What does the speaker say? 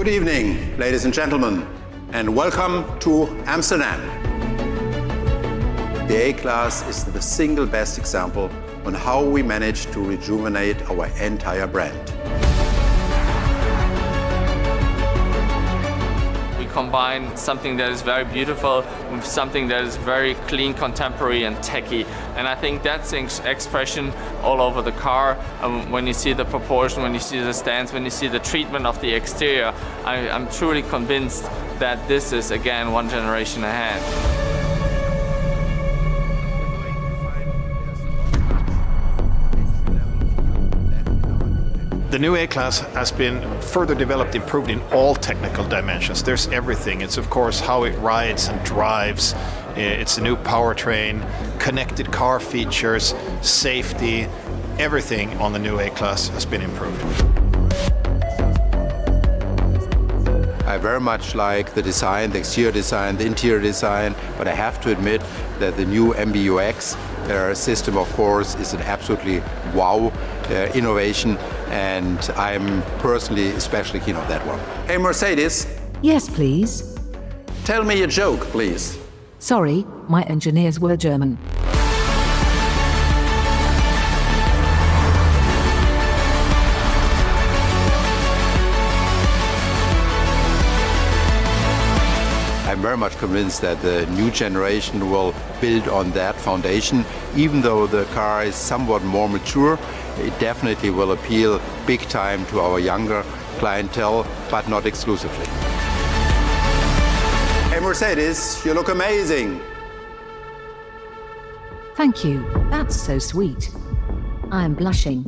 Good evening, ladies and gentlemen, and welcome to Amsterdam. The A-Class is the single best example on how we managed to rejuvenate our entire brand. We combine something that is very beautiful with something that is very clean, contemporary and techy. And I think that's the expression all over the car. When you see the proportion, when you see the stance, when you see the treatment of the exterior, I'm truly convinced that this is, again, one generation ahead. The new A-Class has been further developed, improved in all technical dimensions. There's everything. It's of course how it rides and drives. It's a new powertrain, connected car features, safety. Everything on the new A-Class has been improved. I very much like the design, the exterior design, the interior design, but I have to admit that the new MBUX system, of course, is an absolutely wow innovation, and I'm personally especially keen on that one. Hey, Mercedes. Yes, please. Tell me a joke, please. Sorry, my engineers were German. I'm very much convinced that the new generation will build on that foundation. Even though the car is somewhat more mature, it definitely will appeal big time to our younger clientele, but not exclusively. Hey Mercedes, you look amazing. Thank you, that's so sweet. I am blushing.